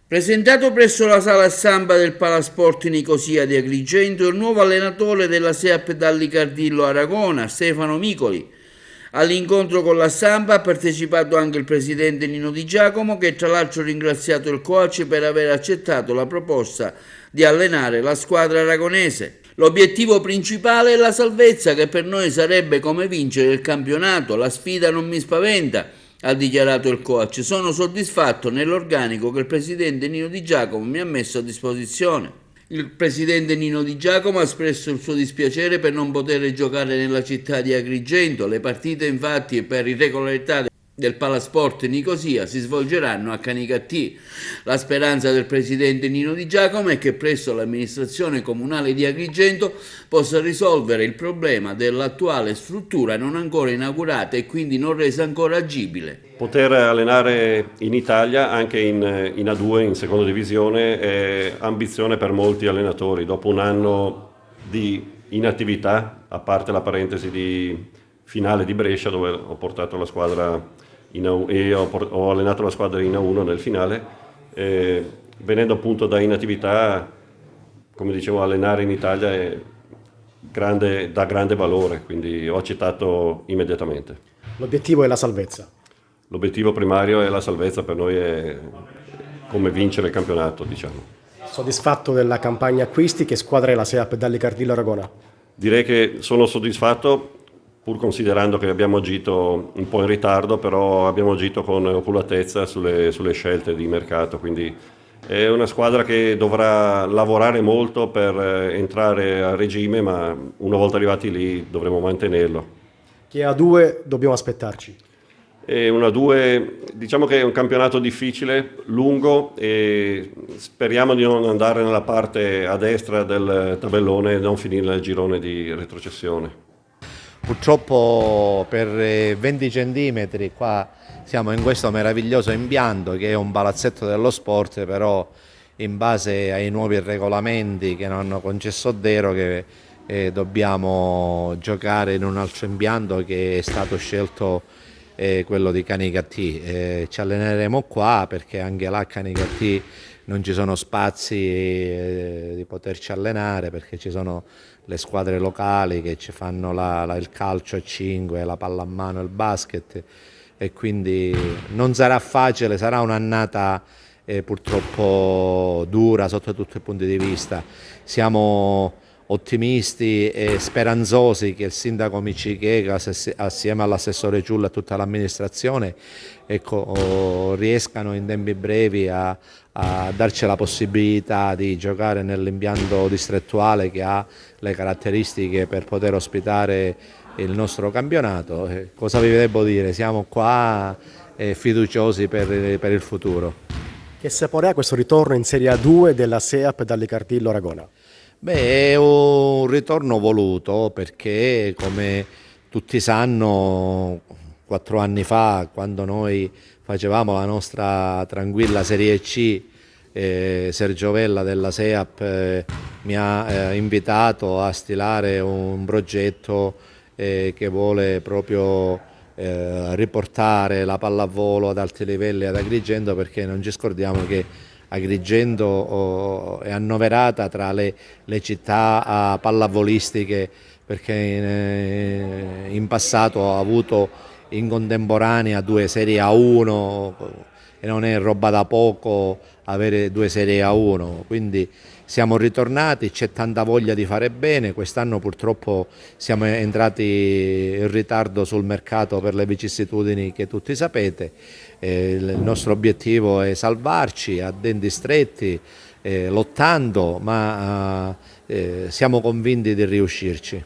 Presentato presso la sala stampa del Palasport Nicosia di Agrigento il nuovo allenatore della SEAP Dallicardillo Aragona, Stefano Micoli. All'incontro con la stampa ha partecipato anche il presidente Nino Di Giacomo, che tra l'altro ha ringraziato il coach per aver accettato la proposta di allenare la squadra aragonese. L'obiettivo principale è la salvezza, che per noi sarebbe come vincere il campionato. La sfida non mi spaventa, ha dichiarato il coach. Sono soddisfatto nell'organico che il presidente Nino Di Giacomo mi ha messo a disposizione. Il presidente Nino Di Giacomo ha espresso il suo dispiacere per non poter giocare nella città di Agrigento. Le partite infatti per irregolarità del Palasport Nicosia si svolgeranno a Canicattì. La speranza del presidente Nino Di Giacomo è che presto l'amministrazione comunale di Agrigento possa risolvere il problema dell'attuale struttura non ancora inaugurata e quindi non resa ancora agibile. Poter allenare in Italia, anche in A2, in seconda divisione, è ambizione per molti allenatori. Dopo un anno di inattività, a parte la parentesi di finale di Brescia, dove ho portato la squadra ho allenato la squadra in A1 nel finale, venendo appunto da inattività, come dicevo, allenare in Italia è dà grande valore, quindi ho accettato immediatamente. L'obiettivo è la salvezza. L'obiettivo primario è la salvezza, per noi è come vincere il campionato, diciamo. Soddisfatto della campagna acquisti? Che squadra è la SEAP Dallicardillo Aragona? Direi che sono soddisfatto, pur considerando che abbiamo agito un po' in ritardo, però abbiamo agito con oculatezza sulle scelte di mercato, quindi è una squadra che dovrà lavorare molto per entrare a regime, ma una volta arrivati lì dovremo mantenerlo. Che A2 dobbiamo aspettarci? È una 2, diciamo che è un campionato difficile, lungo, e speriamo di non andare nella parte a destra del tabellone e non finire nel girone di retrocessione. Purtroppo per 20 centimetri qua siamo in questo meraviglioso impianto che è un palazzetto dello sport, però in base ai nuovi regolamenti che non hanno concesso deroghe dobbiamo giocare in un altro impianto che è stato scelto, quello di Canicattì. Ci alleneremo qua perché anche là a Canicattì non ci sono spazi di poterci allenare, perché ci sono le squadre locali che ci fanno il calcio a 5, la pallamano, il basket, e quindi non sarà facile, sarà un'annata purtroppo dura sotto tutti i punti di vista. Siamo ottimisti e speranzosi che il sindaco Micichega, assieme all'assessore Giulla e tutta l'amministrazione, riescano in tempi brevi a darci la possibilità di giocare nell'impianto distrettuale che ha le caratteristiche per poter ospitare il nostro campionato. Cosa vi devo dire? Siamo qua fiduciosi per il futuro. Che sapore ha questo ritorno in Serie A2 della SEAP Dallicardillo Aragona? Beh, è un ritorno voluto perché, come tutti sanno, 4 anni fa, quando noi facevamo la nostra tranquilla Serie C, Sergio Vella della SEAP mi ha invitato a stilare un progetto che vuole proprio riportare la pallavolo ad alti livelli ad Agrigento, perché non ci scordiamo che Agrigento è annoverata tra le città pallavolistiche, perché in passato ha avuto in contemporanea 2 serie A1 e non è roba da poco avere 2 serie A1, quindi siamo ritornati, c'è tanta voglia di fare bene. Quest'anno purtroppo siamo entrati in ritardo sul mercato per le vicissitudini che tutti sapete. Il nostro obiettivo è salvarci a denti stretti, lottando, ma siamo convinti di riuscirci.